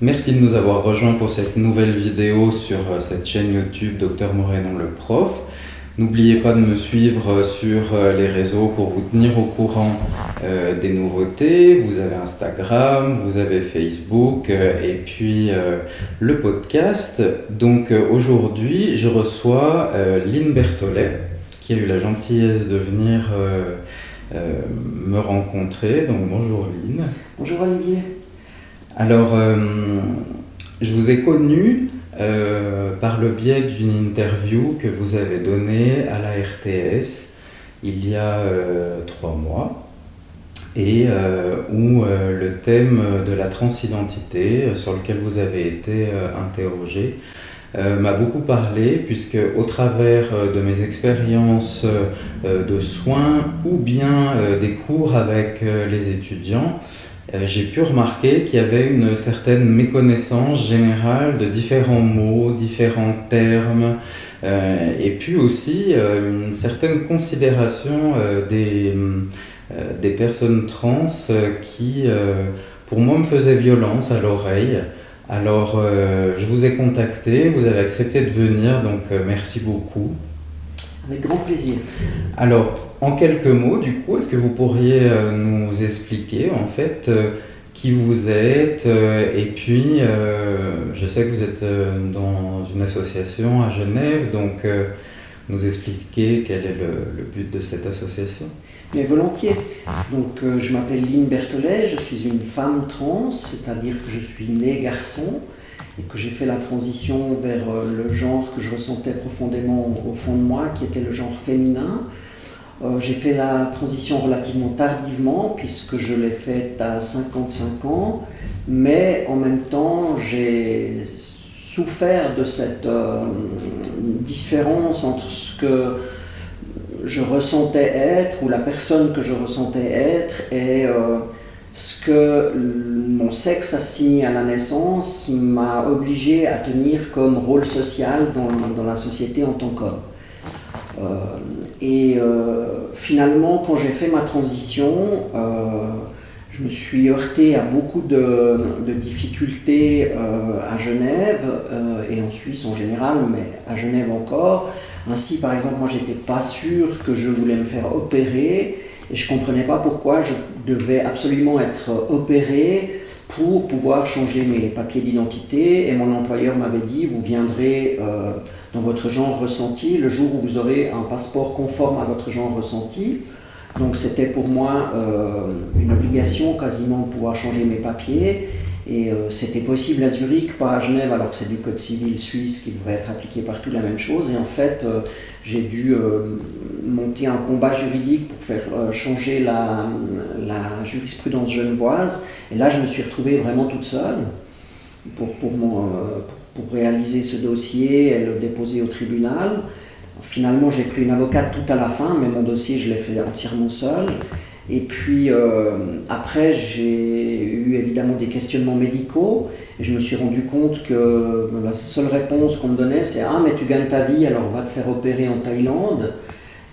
Merci de nous avoir rejoints pour cette nouvelle vidéo sur cette chaîne YouTube Dr Morenon le prof. N'oubliez pas de me suivre sur les réseaux pour vous tenir au courant des nouveautés. Vous avez Instagram, vous avez Facebook et puis le podcast. Donc aujourd'hui, je reçois Lynn Berthollet qui a eu la gentillesse de venir me rencontrer. Donc bonjour Lynn. Bonjour Olivier. Alors, je vous ai connu par le biais d'une interview que vous avez donnée à la RTS il y a 3 mois et où le thème de la transidentité sur lequel vous avez été interrogé m'a beaucoup parlé, puisque au travers de mes expériences de soins ou bien des cours avec les étudiants, j'ai pu remarquer qu'il y avait une certaine méconnaissance générale de différents mots, différents termes, et puis aussi une certaine considération des personnes trans qui, pour moi, me faisaient violence à l'oreille. Alors, je vous ai contacté, vous avez accepté de venir, donc merci beaucoup. Avec grand plaisir. Alors, en quelques mots, du coup, est-ce que vous pourriez nous expliquer en fait qui vous êtes et puis je sais que vous êtes dans une association à Genève, donc nous expliquer quel est le but de cette association. Mais volontiers. Donc je m'appelle Lynn Berthollet, je suis une femme trans, c'est-à-dire que je suis née garçon et que j'ai fait la transition vers le genre que je ressentais profondément au fond de moi, qui était le genre féminin. J'ai fait la transition relativement tardivement, puisque je l'ai faite à 55 ans, mais en même temps, j'ai souffert de cette différence entre ce que je ressentais être, ou la personne que je ressentais être, et ce que mon sexe assigné à la naissance m'a obligé à tenir comme rôle social dans la société en tant qu'homme. Finalement, quand j'ai fait ma transition, je me suis heurté à beaucoup de difficultés à Genève et en Suisse en général, mais à Genève encore. Ainsi, par exemple, moi, j'étais pas sûr que je voulais me faire opérer et je comprenais pas pourquoi je devais absolument être opéré pour pouvoir changer mes papiers d'identité. Et mon employeur m'avait dit, vous viendrez dans votre genre ressenti le jour où vous aurez un passeport conforme à votre genre ressenti. Donc c'était pour moi une obligation quasiment de pouvoir changer mes papiers. Et c'était possible à Zurich, pas à Genève, alors que c'est du code civil suisse qui devrait être appliqué partout la même chose. Et en fait, j'ai dû monter un combat juridique pour faire changer la jurisprudence genevoise. Et là, je me suis retrouvée vraiment toute seule pour réaliser ce dossier et le déposer au tribunal. Finalement, j'ai pris une avocate tout à la fin, mais mon dossier, je l'ai fait entièrement seul. Et puis après, j'ai eu évidemment des questionnements médicaux et je me suis rendu compte que la seule réponse qu'on me donnait, c'est « Ah, mais tu gagnes ta vie, alors va te faire opérer en Thaïlande ».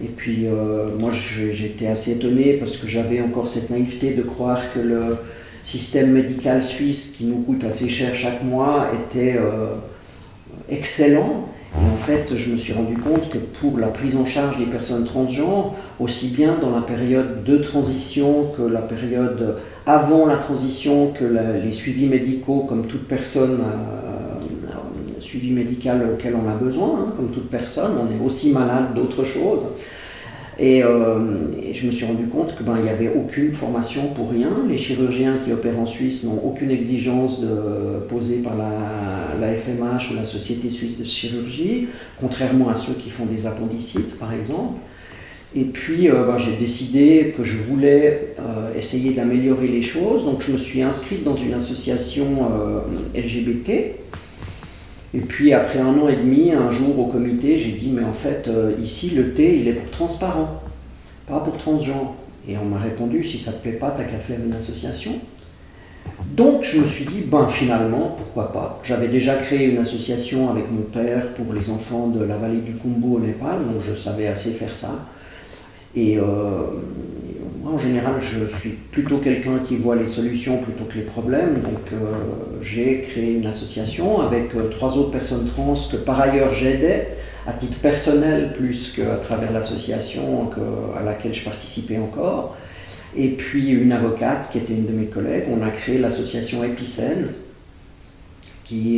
Et puis moi, j'étais assez étonné parce que j'avais encore cette naïveté de croire que le système médical suisse, qui nous coûte assez cher chaque mois, était excellent. Et en fait, je me suis rendu compte que pour la prise en charge des personnes transgenres, aussi bien dans la période de transition que la période avant la transition, que les suivis médicaux, comme toute personne, suivi médical auquel on a besoin, hein, comme toute personne, on est aussi malade d'autres choses. Et je me suis rendu compte qu'il n'y avait aucune formation pour rien. Les chirurgiens qui opèrent en Suisse n'ont aucune exigence posée par la FMH ou la Société suisse de chirurgie, contrairement à ceux qui font des appendicites, par exemple. Et puis, j'ai décidé que je voulais essayer d'améliorer les choses. Donc, je me suis inscrite dans une association LGBT. Et puis après 1 an et demi, un jour au comité, j'ai dit mais en fait ici le T il est pour transparent, pas pour transgenre. Et on m'a répondu si ça te plaît pas, t'as qu'à faire une association. Donc je me suis dit finalement pourquoi pas. J'avais déjà créé une association avec mon père pour les enfants de la vallée du Khumbu au Népal, donc je savais assez faire ça. Et Moi, en général, je suis plutôt quelqu'un qui voit les solutions plutôt que les problèmes. Donc, j'ai créé une association avec 3 autres personnes trans que par ailleurs j'aidais à titre personnel plus qu'à travers l'association à laquelle je participais encore. Et puis une avocate qui était une de mes collègues. On a créé l'association Épicène.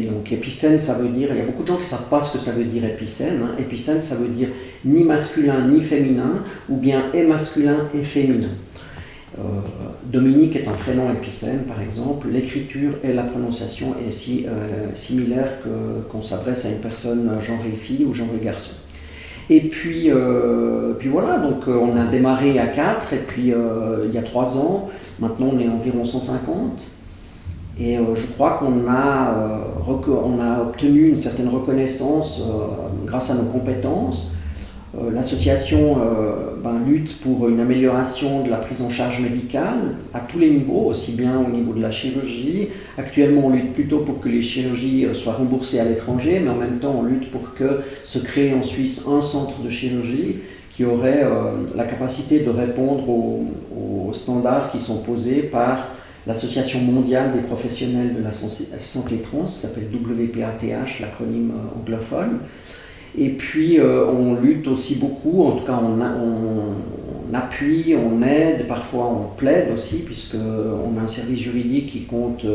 Donc épicène, ça veut dire, il y a beaucoup de gens qui ne savent pas ce que ça veut dire épicène. Épicène, ça veut dire ni masculin ni féminin, ou bien et masculin et féminin. Dominique est un prénom épicène, par exemple. L'écriture et la prononciation est similaire qu'on s'adresse à une personne genrée fille ou genrée garçon. Et puis voilà, donc on a démarré à 4, et puis il y a 3 ans, maintenant on est environ 150. Et je crois qu'on a obtenu une certaine reconnaissance grâce à nos compétences. L'association lutte pour une amélioration de la prise en charge médicale à tous les niveaux, aussi bien au niveau de la chirurgie. Actuellement, on lutte plutôt pour que les chirurgies soient remboursées à l'étranger, mais en même temps, on lutte pour que se crée en Suisse un centre de chirurgie qui aurait la capacité de répondre aux standards qui sont posés par l'Association mondiale des professionnels de la santé trans, qui s'appelle WPATH, l'acronyme anglophone. Et puis on lutte aussi beaucoup, en tout cas on appuie, on aide, parfois on plaide aussi, puisqu'on a un service juridique qui compte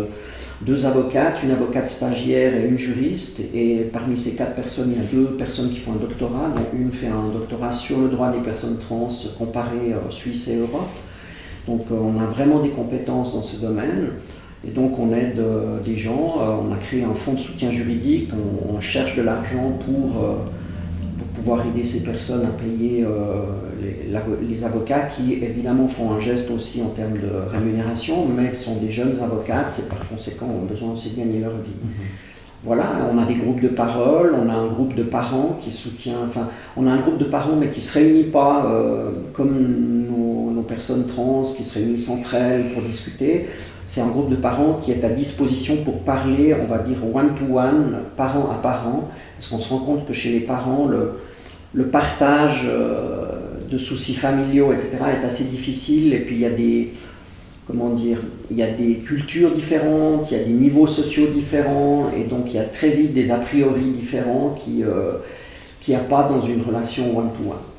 2 avocates, une avocate stagiaire et une juriste. Et parmi ces 4 personnes, il y a 2 personnes qui font un doctorat, dont une fait un doctorat sur le droit des personnes trans comparé Suisse et Europe. Donc on a vraiment des compétences dans ce domaine, et donc on aide des gens. On a créé un fonds de soutien juridique, on cherche de l'argent pour pouvoir aider ces personnes à payer les avocats qui évidemment font un geste aussi en termes de rémunération, mais sont des jeunes avocates et par conséquent ont besoin aussi de gagner leur vie. Voilà, on a des groupes de parole, on a un groupe de parents qui soutient, on a un groupe de parents mais qui ne se réunit pas comme nos personnes trans qui se réunissent entre elles pour discuter. C'est un groupe de parents qui est à disposition pour parler, on va dire one-to-one, parent à parent, parce qu'on se rend compte que chez les parents, le partage de soucis familiaux, etc. est assez difficile, et puis il y a il y a des cultures différentes, il y a des niveaux sociaux différents, et donc il y a très vite des a priori différents qu'il n'y a pas dans une relation one-to-one.